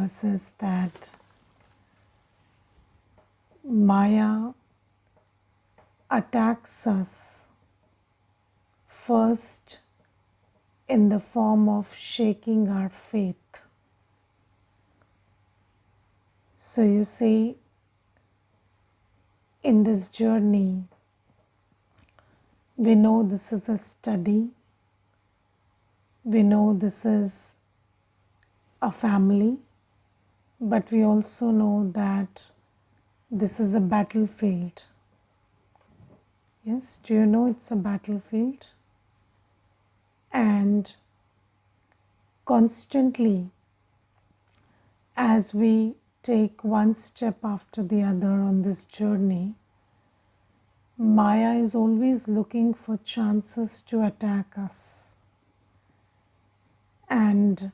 Baba says that Maya attacks us first in the form of shaking our faith. So you see, in this journey, we know this is a study, we know this is a family, but we also know that this is a battlefield. Yes, do you know it's a battlefield? And constantly, as we take one step after the other on this journey, Maya is always looking for chances to attack us and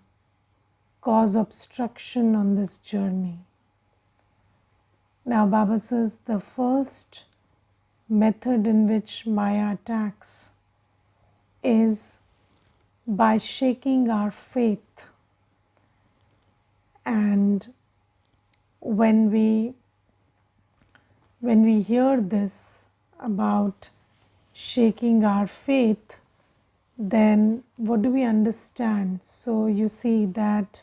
cause obstruction on this journey. Now Baba says the first method in which Maya attacks is by shaking our faith. And when we hear this about shaking our faith, then what do we understand? So you see that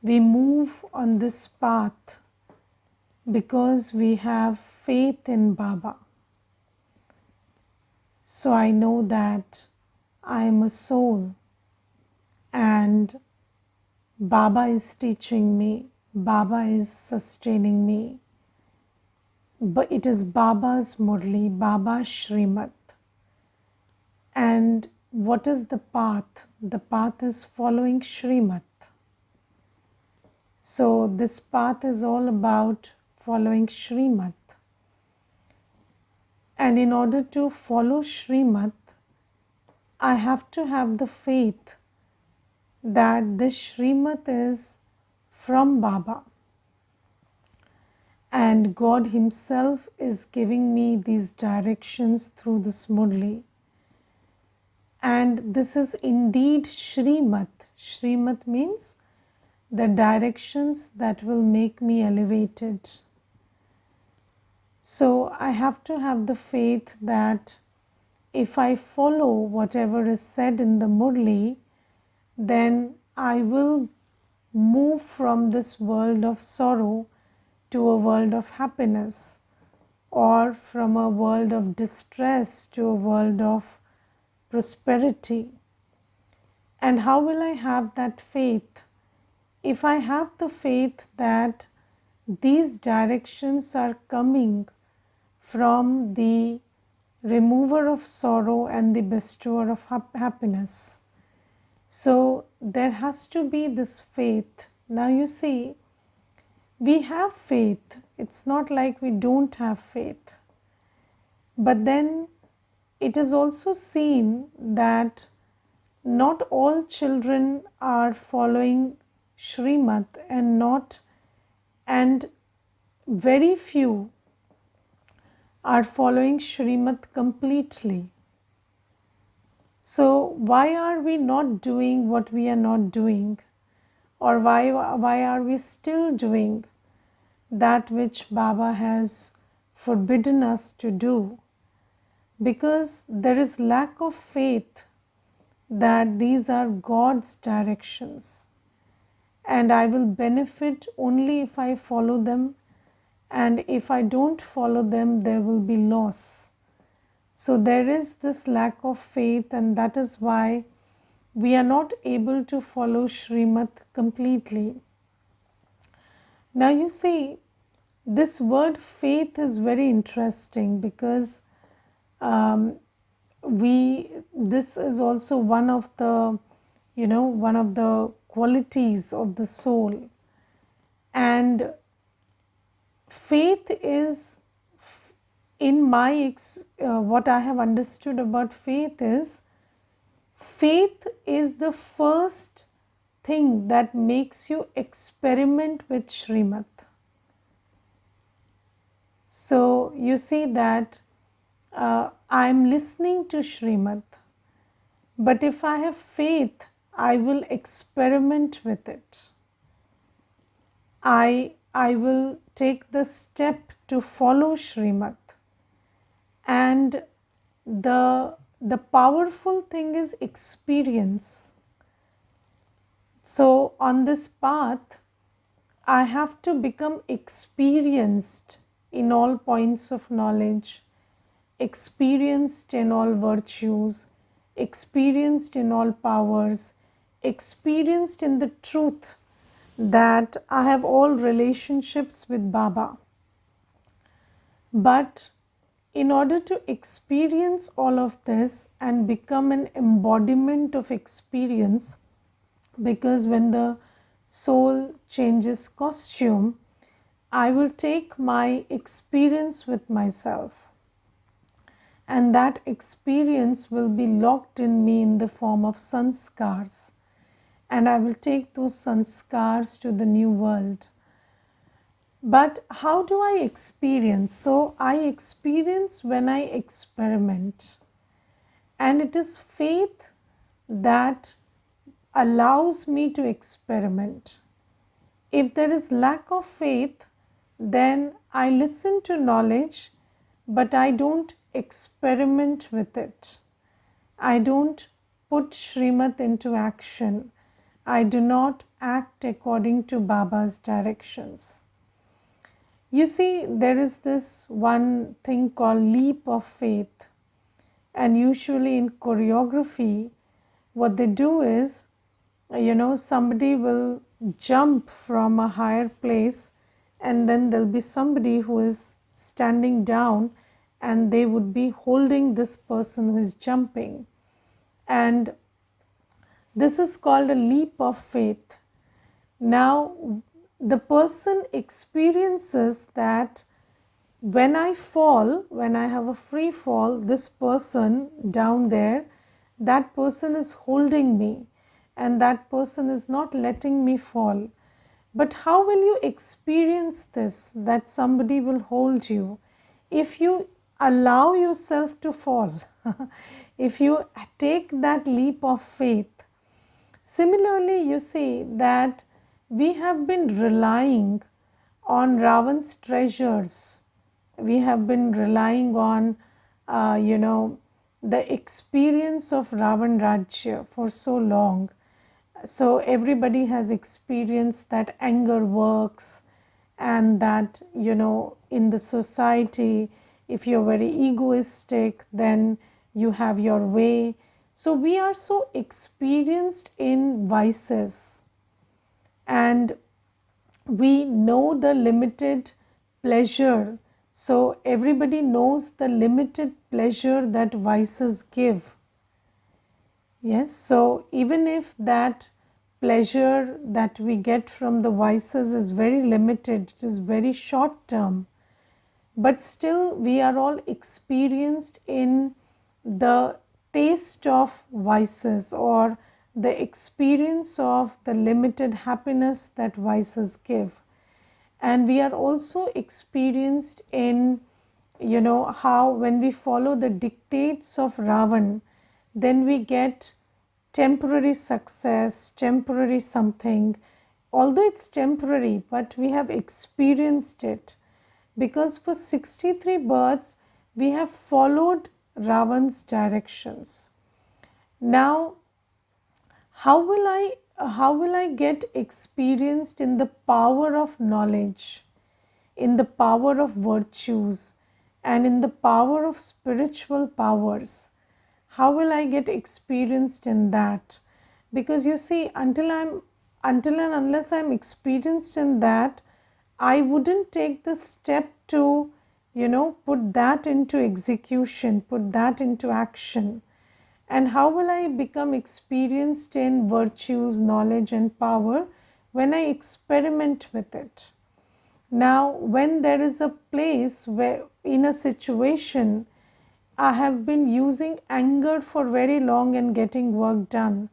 we move on this path because we have faith in Baba. So I know that I am a soul and Baba is teaching me, Baba is sustaining me. But it is Baba's Murli, Baba's Srimad. And what is the path? The path is following Srimad. So this path is all about following Srimad. And in order to follow Srimad, I have to have the faith that this Srimad is from Baba. And God Himself is giving me these directions through this Murli. And this is indeed Srimad. Srimad means the directions that will make me elevated. So I have to have the faith that if I follow whatever is said in the Murli, then I will move from this world of sorrow to a world of happiness, or from a world of distress to a world of prosperity. And how will I have that faith? If I have the faith that these directions are coming from the remover of sorrow and the bestower of happiness. So there has to be this faith. Now you see, we have faith. It's not like we don't have faith. But then it is also seen that not all children are following Srimad and very few are following Srimad completely. So why are we not doing what we are not doing? Or why are we still doing that which Baba has forbidden us to do? Because there is lack of faith that these are God's directions and I will benefit only if I follow them, and if I don't follow them, there will be loss. So there is this lack of faith, and that is why we are not able to follow Srimad completely. Now you see, this word faith is very interesting because this is also one of the qualities of the soul. And faith is, in my what I have understood about faith is the first thing that makes you experiment with Srimad. So you see that I am listening to Srimad, but if I have faith, I will experiment with it. I will take the step to follow Srimad. And the powerful thing is experience. So on this path, I have to become experienced in all points of knowledge, experienced in all virtues, experienced in all powers, experienced in the truth that I have all relationships with Baba. But in order to experience all of this and become an embodiment of experience, because when the soul changes costume, I will take my experience with myself, and that experience will be locked in me in the form of sanskars, and I will take those sanskars to the new world. But how do I experience? So I experience when I experiment, and it is faith that allows me to experiment. If there is lack of faith, then I listen to knowledge, but I don't experiment with it. I don't put Srimad into action. I do not act according to Baba's directions. You see, there is this one thing called leap of faith, and usually in choreography, what they do is, somebody will jump from a higher place, and then there'll be somebody who is standing down, and they would be holding this person who is jumping. And this is called a leap of faith. Now, the person experiences that when I fall, when I have a free fall, this person down there, that person is holding me, and that person is not letting me fall. But how will you experience this, that somebody will hold you? If you allow yourself to fall, if you take that leap of faith. Similarly, you see that we have been relying on Ravan's treasures. We have been relying on, the experience of Ravan Rajya for so long. So everybody has experienced that anger works, and that, in the society, if you're very egoistic, then you have your way. So we are so experienced in vices, and we know the limited pleasure. So everybody knows the limited pleasure that vices give. Yes, so even if that pleasure that we get from the vices is very limited, it is very short term, but still we are all experienced in the taste of vices, or the experience of the limited happiness that vices give. And we are also experienced in, how when we follow the dictates of Ravan, then we get temporary success, temporary something, although it's temporary, but we have experienced it, because for 63 births we have followed Ravan's directions. Now, how will I get experienced in the power of knowledge, in the power of virtues, and in the power of spiritual powers? How will I get experienced in that? Because you see, until and unless I'm experienced in that, I wouldn't take the step to, put that into execution, put that into action. And how will I become experienced in virtues, knowledge, and power? When I experiment with it. Now, when there is a place where, in a situation, I have been using anger for very long and getting work done.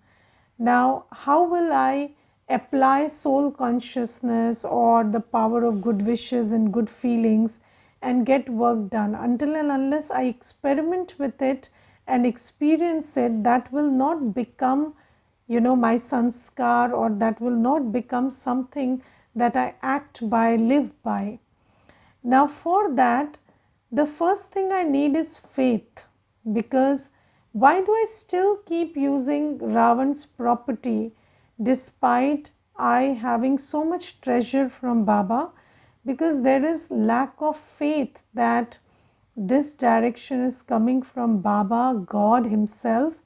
Now, how will I apply soul consciousness or the power of good wishes and good feelings and get work done? Until and unless I experiment with it and experience it, that will not become, my sanskar, or that will not become something that I act by, live by. Now, for that, the first thing I need is faith, because why do I still keep using Ravan's property despite I having so much treasure from Baba? Because there is lack of faith that this direction is coming from Baba, God Himself,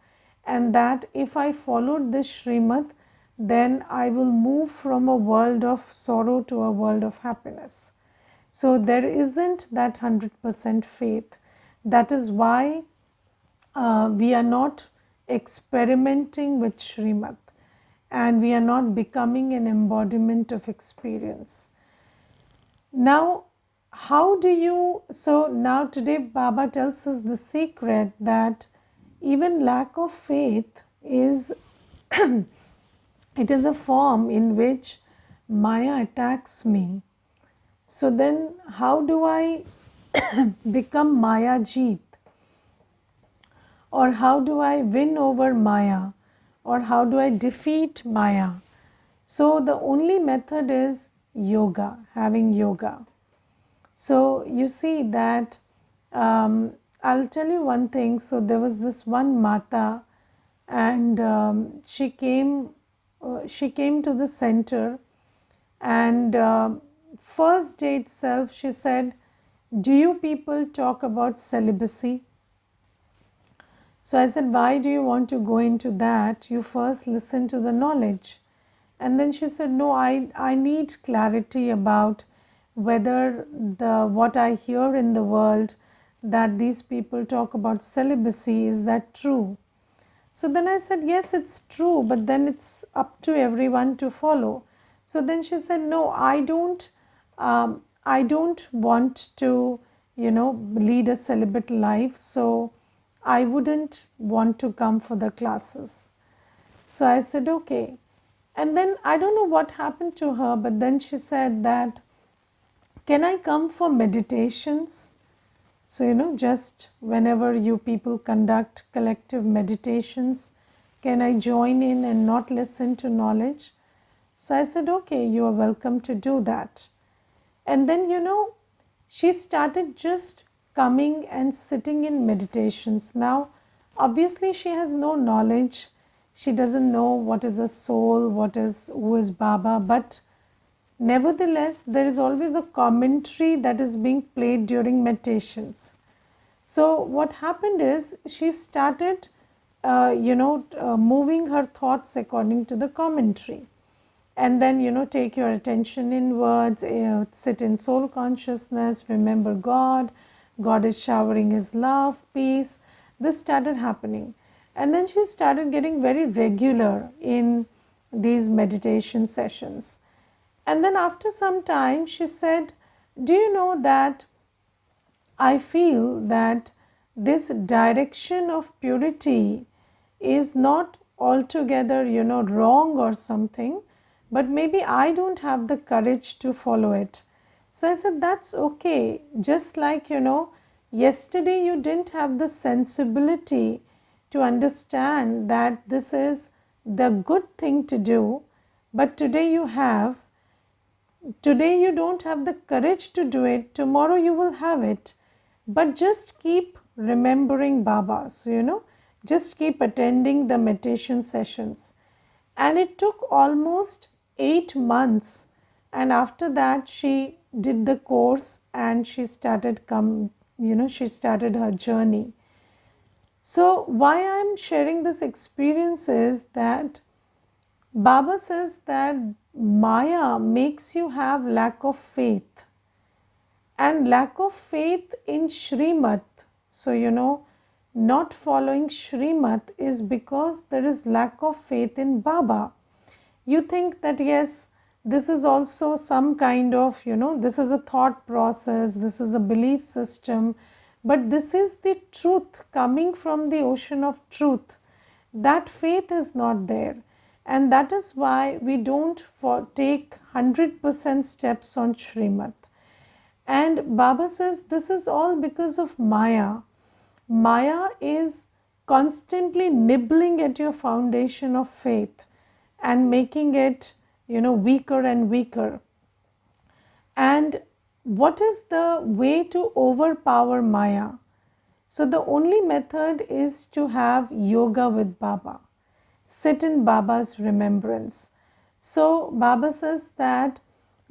and that if I followed this Srimad, then I will move from a world of sorrow to a world of happiness. So there isn't that 100% faith. That is why we are not experimenting with Srimad, and we are not becoming an embodiment of experience. Now, how do you, so now today Baba tells us the secret that even lack of faith is, it is a form in which Maya attacks me. So then how do I become Maya Jeet? Or how do I win over Maya? Or how do I defeat Maya? So the only method is yoga, having yoga. So you see that I'll tell you one thing. So there was this one Mata, and she came to the center, and first day itself she said, "Do you people talk about celibacy?" So I said, "Why do you want to go into that? You first listen to the knowledge." And then she said, "No, I need clarity about whether what I hear in the world, that these people talk about celibacy, is that true?" So then I said, "Yes, it's true, but then it's up to everyone to follow." So then she said, "No, I don't want to, lead a celibate life, so I wouldn't want to come for the classes." So I said, "Okay." And then I don't know what happened to her, but then she said that, "Can I come for meditations?" So, just whenever you people conduct collective meditations, can I join in and not listen to knowledge? So I said, "Okay, you are welcome to do that." And then, she started just coming and sitting in meditations. Now, obviously, she has no knowledge. She doesn't know what is a soul, who is Baba, but nevertheless, there is always a commentary that is being played during meditations. So what happened is she started, moving her thoughts according to the commentary. And then, take your attention inwards, sit in soul consciousness, remember God. God is showering His love, peace. This started happening. And then she started getting very regular in these meditation sessions. And then after some time, she said, "Do you know that I feel that this direction of purity is not altogether, wrong or something, but maybe I don't have the courage to follow it." So I said, "That's okay. Just like, yesterday you didn't have the sensibility to understand that this is the good thing to do, but today you have. Today you don't have the courage to do it, tomorrow you will have it. But just keep remembering Baba." So, just keep attending the meditation sessions. And it took almost 8 months. And after that, she did the course and she started she started her journey. So why I am sharing this experience is that Baba says that Maya makes you have lack of faith, and lack of faith in Srimad. So, not following Srimad is because there is lack of faith in Baba. You think that yes, this is also some kind of, this is a thought process, this is a belief system, but this is the truth coming from the ocean of truth. That faith is not there. And that is why we don't take 100% steps on Srimad. And Baba says this is all because of Maya. Maya is constantly nibbling at your foundation of faith and making it, weaker and weaker. And what is the way to overpower Maya? So the only method is to have yoga with Baba. Sit in Baba's remembrance. So Baba says that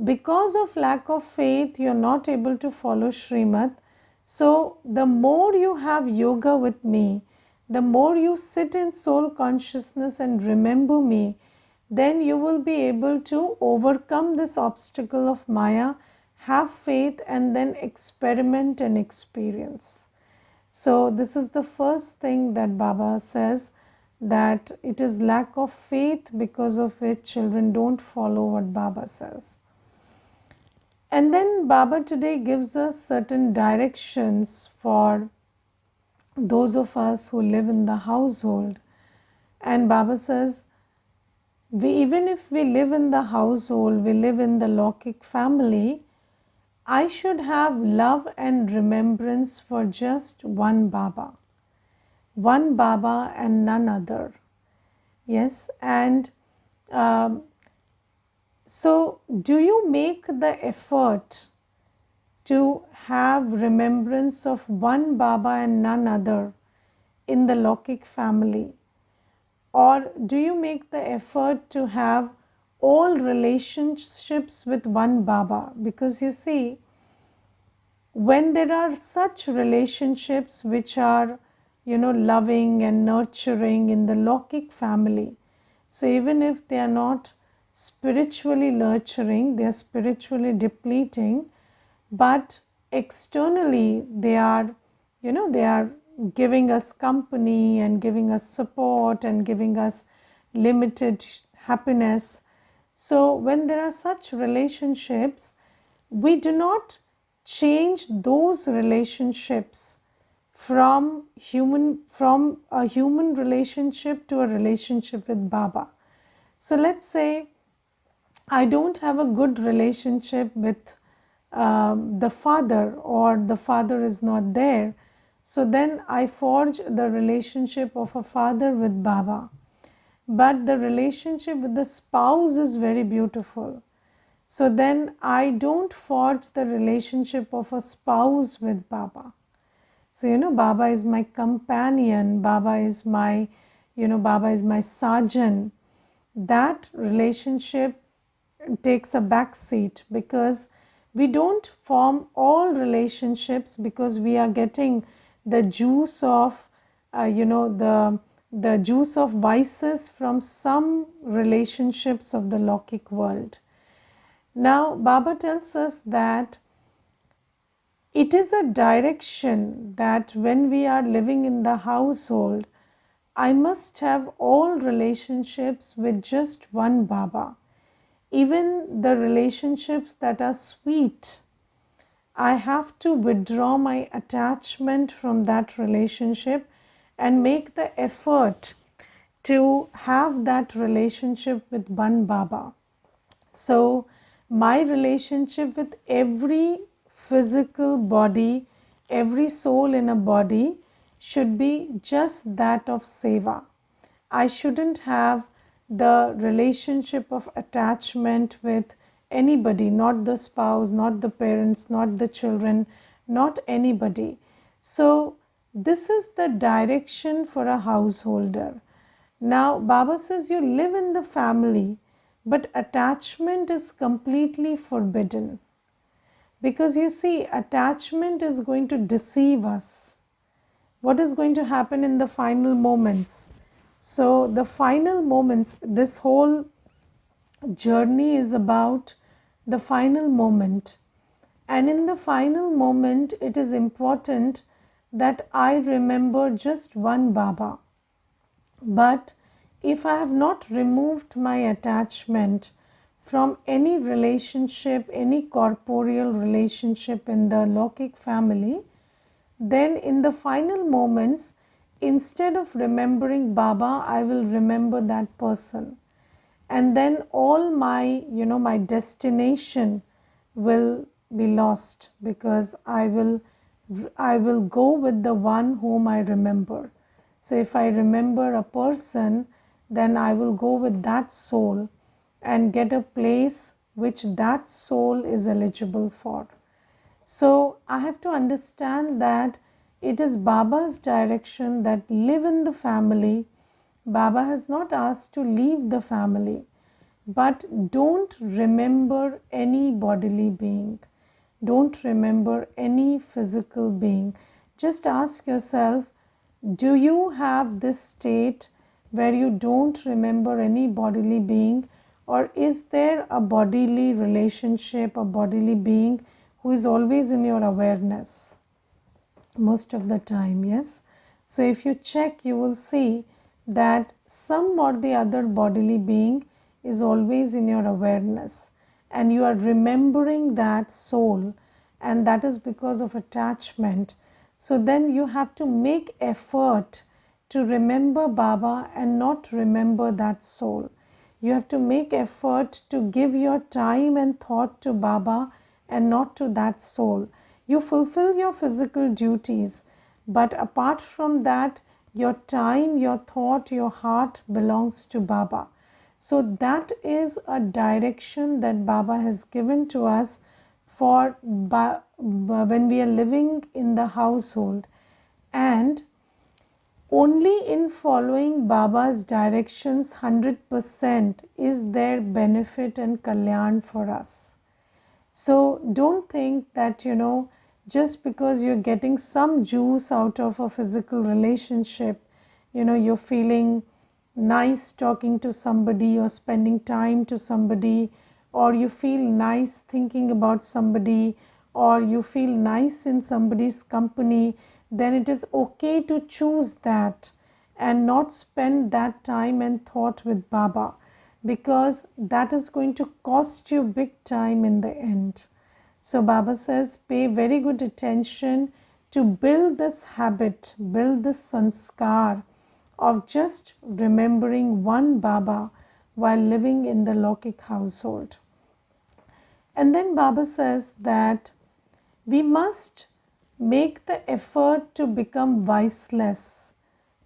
because of lack of faith, you are not able to follow Srimad. So the more you have yoga with me, the more you sit in soul consciousness and remember me, then you will be able to overcome this obstacle of Maya, have faith, and then experiment and experience. So this is the first thing that Baba says, that it is lack of faith because of which children don't follow what Baba says. And then Baba today gives us certain directions for those of us who live in the household. And Baba says, even if we live in the household, we live in the Lokik family, I should have love and remembrance for just one Baba and none other. Yes, and so do you make the effort to have remembrance of one Baba and none other in the Lokik family? Or do you make the effort to have all relationships with one Baba? Because you see, when there are such relationships which are, loving and nurturing in the Lokik family, so even if they are not spiritually nurturing, they are spiritually depleting, but externally they are, they are giving us company and giving us support and giving us limited happiness. So when there are such relationships, we do not change those relationships from a human relationship to a relationship with Baba. So let's say I don't have a good relationship with the father, or the father is not there. So then I forge the relationship of a father with Baba. But the relationship with the spouse is very beautiful. So then I don't forge the relationship of a spouse with Baba. So, Baba is my companion, Baba is my, Baba is my Sajan. That relationship takes a back seat, because we don't form all relationships because we are getting the juice of, the juice of vices from some relationships of the Lokik world. Now, Baba tells us that it is a direction that when we are living in the household, I must have all relationships with just one Baba. Even the relationships that are sweet, I have to withdraw my attachment from that relationship and make the effort to have that relationship with one Baba. So, my relationship with every physical body, every soul in a body should be just that of seva. I shouldn't have the relationship of attachment with anybody, not the spouse, not the parents, not the children, not anybody. So, this is the direction for a householder. Now, Baba says you live in the family, but attachment is completely forbidden. Because you see, attachment is going to deceive us. What is going to happen in the final moments? So, the final moments, this whole journey is about the final moment. And in the final moment, it is important that I remember just one Baba. But if I have not removed my attachment from any relationship, any corporeal relationship in the Lokik family, then in the final moments, instead of remembering Baba, I will remember that person. And then all my, my destination will be lost, because I will go with the one whom I remember. So if I remember a person, then I will go with that soul and get a place which that soul is eligible for. So I have to understand that it is Baba's direction that live in the family. Baba has not asked to leave the family, but don't remember any bodily being. Don't remember any physical being. Just ask yourself, do you have this state where you don't remember any bodily being, or is there a bodily relationship, a bodily being who is always in your awareness? Most of the time, yes. So if you check, you will see that some or the other bodily being is always in your awareness, and you are remembering that soul, and that is because of attachment. So then you have to make effort to remember Baba and not remember that soul. You have to make effort to give your time and thought to Baba and not to that soul. You fulfill your physical duties, but apart from that, your time, your thought, your heart belongs to Baba. So that is a direction that Baba has given to us for when we are living in the household. And only in following Baba's directions 100% is there benefit and kalyan for us. So don't think that, just because you're getting some juice out of a physical relationship, you're feeling nice talking to somebody or spending time to somebody, or you feel nice thinking about somebody, or you feel nice in somebody's company, then it is okay to choose that and not spend that time and thought with Baba, because that is going to cost you big time in the end. So Baba says, pay very good attention to build this habit, build this sanskar of just remembering one Baba while living in the Lokik household. And then Baba says that we must make the effort to become viceless,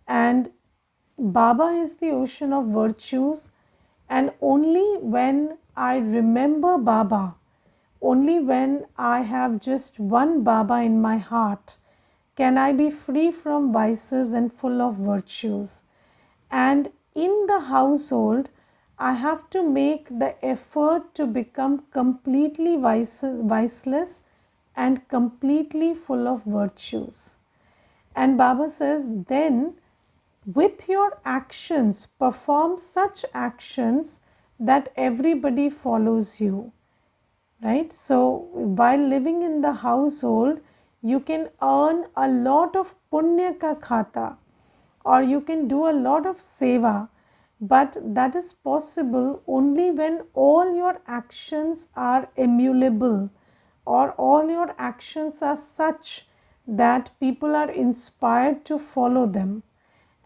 and Baba is the ocean of virtues, and only when I remember Baba, only when I have just one Baba in my heart, can I be free from vices and full of virtues. And in the household, I have to make the effort to become completely viceless and completely full of virtues. And Baba says, then with your actions, perform such actions that everybody follows you. Right? So while living in the household, you can earn a lot of punya ka khata, or you can do a lot of seva, but that is possible only when all your actions are emulable, or all your actions are such that people are inspired to follow them.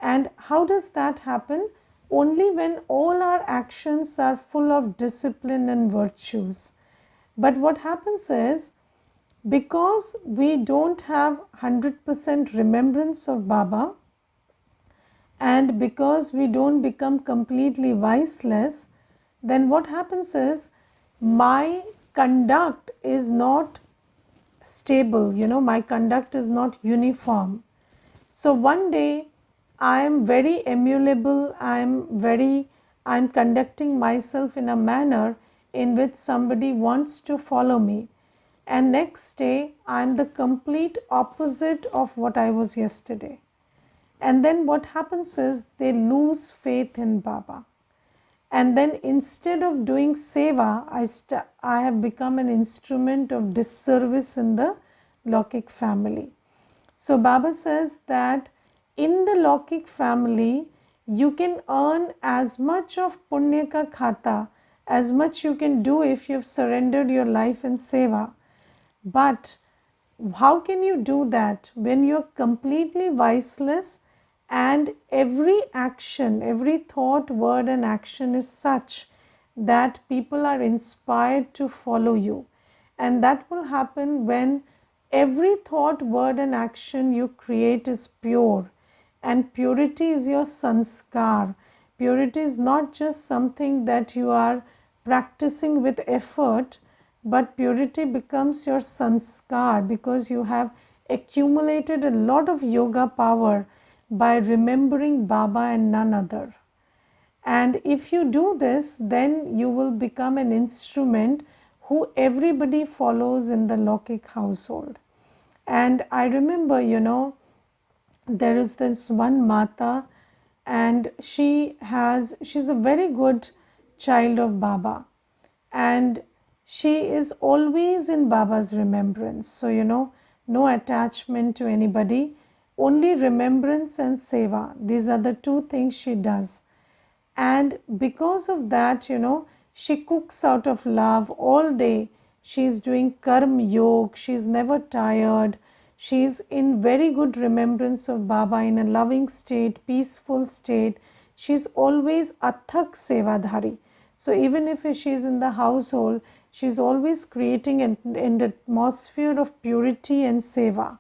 And how does that happen? Only when all our actions are full of discipline and virtues. But what happens is, because we don't have 100% remembrance of Baba, and because we don't become completely viceless, then what happens is, my conduct is not stable, my conduct is not uniform. So one day I am very emulable, I'm conducting myself in a manner in which somebody wants to follow me, and next day I am the complete opposite of what I was yesterday. And then what happens is, they lose faith in Baba. And then instead of doing seva, I have become an instrument of disservice in the Lokik family. So Baba says that in the Lokik family, you can earn as much of punya ka khata, as much you can do if you've surrendered your life in seva. But how can you do that when you're completely viceless, and every action, every thought, word and action is such that people are inspired to follow you? And that will happen when every thought, word and action you create is pure, and purity is your sanskar. Purity is not just something that you are practicing with effort, but purity becomes your sanskar because you have accumulated a lot of yoga power by remembering Baba and none other. And if you do this, then you will become an instrument who everybody follows in the Lokik household. And I remember, there is this one Mata, and she's a very good child of Baba, and she is always in Baba's remembrance. So, no attachment to anybody, only remembrance and seva. These are the two things she does. And because of that, she cooks out of love all day. She's doing karma yoga, she's never tired. She's in very good remembrance of Baba, in a loving state, peaceful state. She's always athak sevadhari. So even if she's in the household, she's always creating an atmosphere of purity and seva.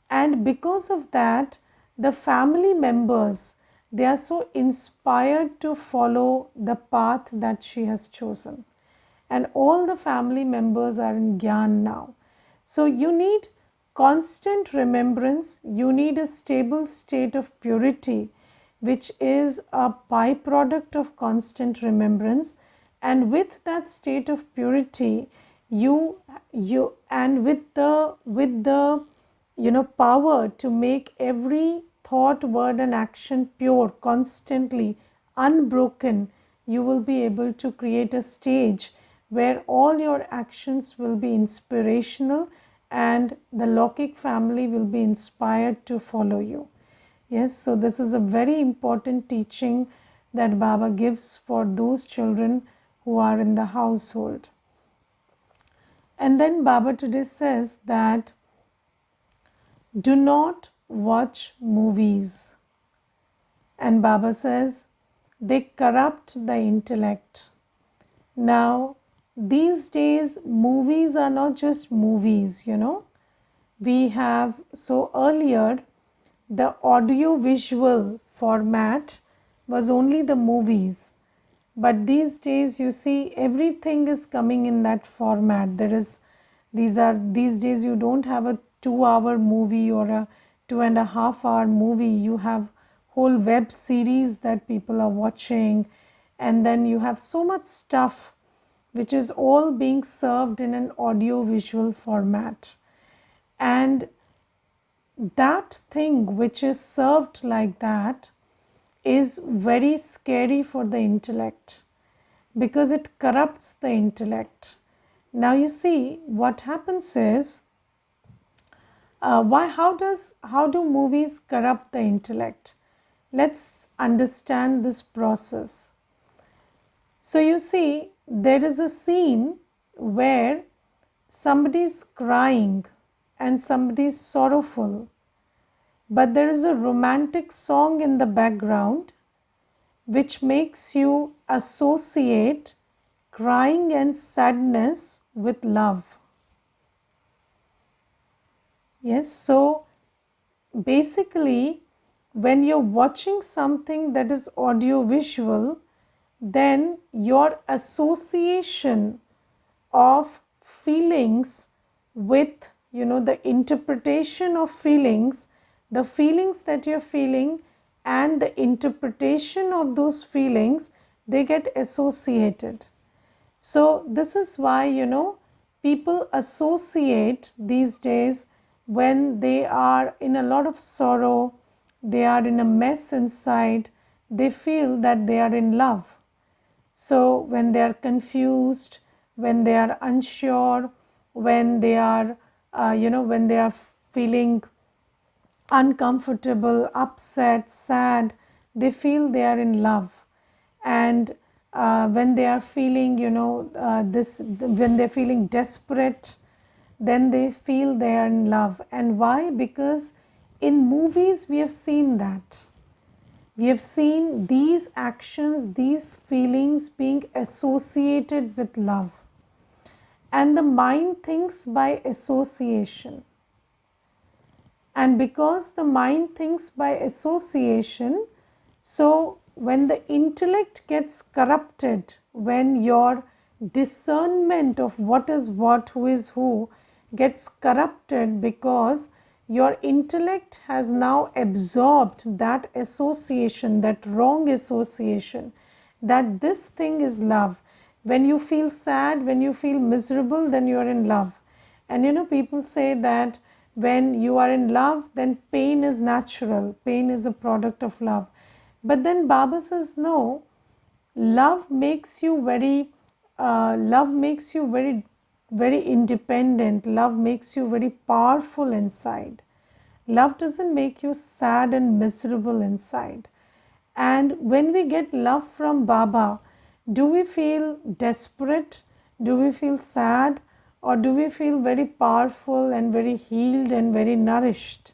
And because of that, the family members, they are so inspired to follow the path that she has chosen. And all the family members are in Gyan now. So you need constant remembrance, you need a stable state of purity, which is a byproduct of constant remembrance. And with that state of purity, you and with the power to make every thought, word and action pure, constantly, unbroken, you will be able to create a stage where all your actions will be inspirational and the Lokik family will be inspired to follow you. Yes, so this is a very important teaching that Baba gives for those children who are in the household. And then Baba today says that do not watch movies. And Baba says they corrupt the intellect. Now, these days, movies are not just movies, We have, so earlier, the audio visual format was only the movies. But these days, you see, everything is coming in that format. These days you don't have a 2-hour movie or a 2.5-hour movie. You have whole web series that people are watching, and then you have so much stuff which is all being served in an audio visual format. And that thing which is served like that is very scary for the intellect because it corrupts the intellect. Now you see what happens is how do movies corrupt the intellect? Let's understand this process. So you see, there is a scene where somebody is crying and somebody is sorrowful, but there is a romantic song in the background which makes you associate crying and sadness with love. Yes, so basically, when you're watching something that is audio visual, then your association of feelings with, the interpretation of feelings, the feelings that you're feeling and the interpretation of those feelings, they get associated. So this is why, people associate these days when they are in a lot of sorrow, they are in a mess inside, they feel that they are in love. So when they are confused, when they are unsure, when they are, when they are feeling uncomfortable, upset, sad, they feel they are in love. And when they are feeling, when they're feeling desperate, then they feel they are in love. And why? Because in movies we have seen that. We have seen these actions, these feelings being associated with love. And the mind thinks by association. And because the mind thinks by association, so when the intellect gets corrupted, when your discernment of what is what, who is who, gets corrupted because your intellect has now absorbed that association, that wrong association, that this thing is love. When you feel sad, when you feel miserable, then you are in love. And people say that when you are in love, then pain is natural, pain is a product of love. But then Baba says, no, love makes you very, very independent. Love makes you very powerful inside. Love doesn't make you sad and miserable inside. And when we get love from Baba, do we feel desperate? Do we feel sad? Or do we feel very powerful and very healed and very nourished?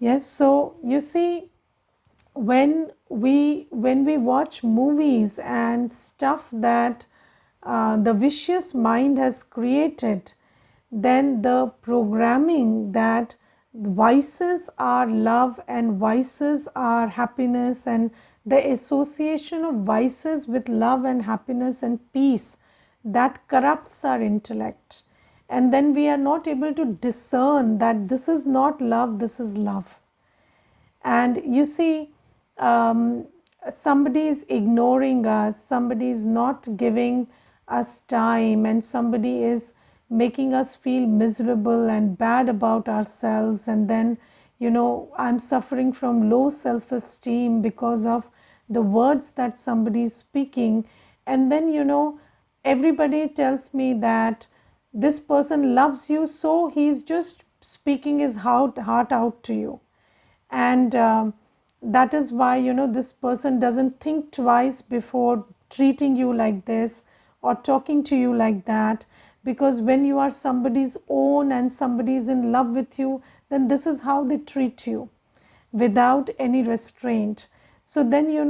Yes, so you see, when we watch movies and stuff that the vicious mind has created, then the programming that vices are love and vices are happiness, and the association of vices with love and happiness and peace, that corrupts our intellect. And then we are not able to discern that this is not love, this is love. And you see, somebody is ignoring us, somebody is not giving us time, and somebody is making us feel miserable and bad about ourselves. And then, I'm suffering from low self esteem because of the words that somebody is speaking. And then, everybody tells me that this person loves you, so he's just speaking his heart out to you. And that is why this person doesn't think twice before treating you like this or talking to you like that, because when you are somebody's own and somebody is in love with you, then this is how they treat you, without any restraint. So then you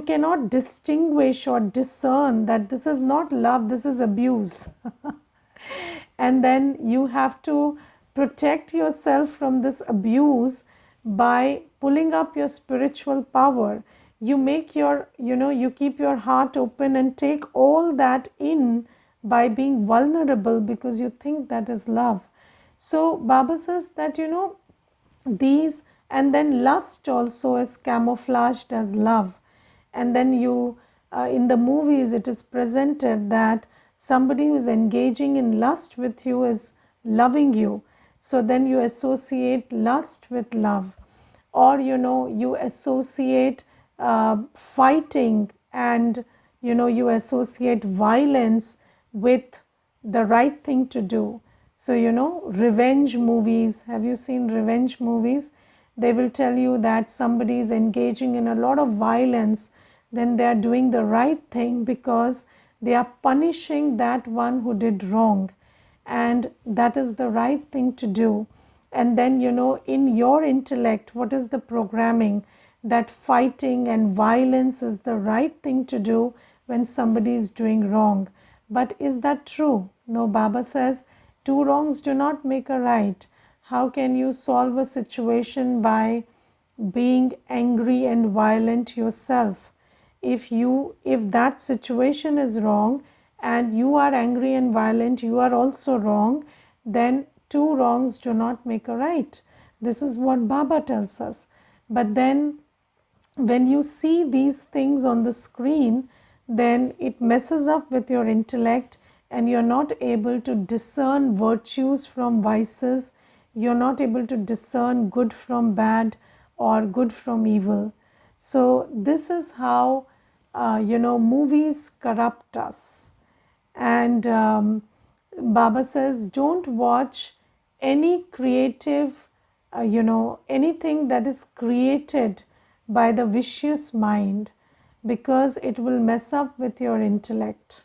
cannot distinguish or discern that this is not love, this is abuse. And then you have to protect yourself from this abuse by pulling up your spiritual power. You make you keep your heart open and take all that in by being vulnerable, because you think that is love. So Baba says that these, and then lust also is camouflaged as love. And then in the movies it is presented that somebody who is engaging in lust with you is loving you. So then you associate lust with love. Or you associate fighting, and you associate violence with the right thing to do. So revenge movies, have you seen revenge movies? They will tell you that somebody is engaging in a lot of violence, then they are doing the right thing because they are punishing that one who did wrong, and that is the right thing to do. And then in your intellect, what is the programming? That fighting and violence is the right thing to do when somebody is doing wrong. But is that true? No, Baba says two wrongs do not make a right. How can you solve a situation by being angry and violent yourself? If that situation is wrong and you are angry and violent, you are also wrong, then two wrongs do not make a right. This is what Baba tells us. But then when you see these things on the screen, then it messes up with your intellect, and you're not able to discern virtues from vices. You're not able to discern good from bad or good from evil. So this is how movies corrupt us. And Baba says, don't watch any creative, anything that is created by the vicious mind, because it will mess up with your intellect.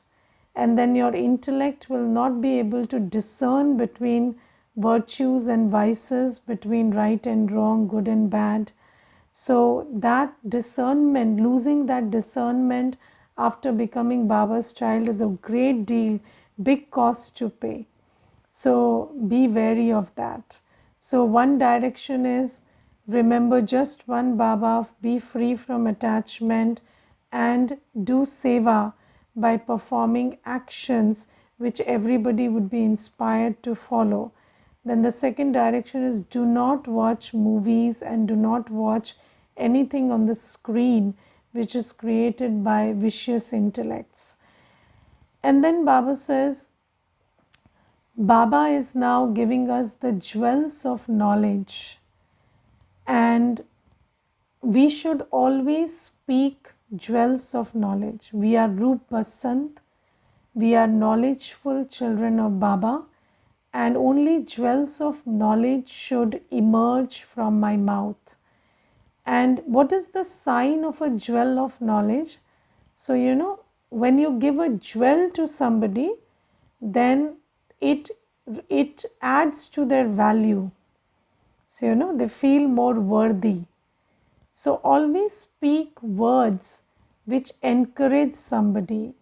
And then your intellect will not be able to discern between virtues and vices, between right and wrong, good and bad. So that discernment, losing that discernment after becoming Baba's child, is a great deal, big cost to pay. So be wary of that. So one direction is remember just one Baba, be free from attachment, and do seva by performing actions which everybody would be inspired to follow. Then the second direction is do not watch movies and do not watch anything on the screen which is created by vicious intellects. And then Baba says, Baba is now giving us the jewels of knowledge, and we should always speak jewels of knowledge. We are Roop Basant, we are knowledgeful children of Baba, and only jewels of knowledge should emerge from my mouth. And what is the sign of a jewel of knowledge? So, when you give a jewel to somebody, then it adds to their value. So, they feel more worthy. So, always speak words which encourage somebody,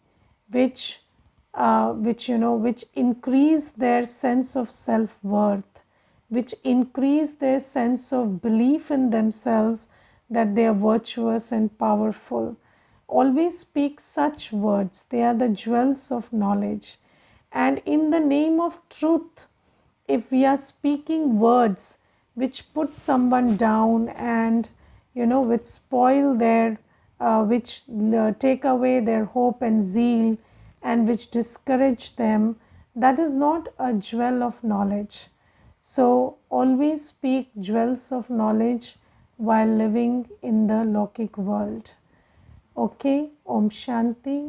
which increase their sense of self-worth, which increase their sense of belief in themselves that they are virtuous and powerful. Always speak such words. They are the jewels of knowledge. And in the name of truth, if we are speaking words which put someone down and which spoil their which take away their hope and zeal and which discourage them, that is not a jewel of knowledge. So always speak jewels of knowledge while living in the Lokik world. Okay, Om Shanti.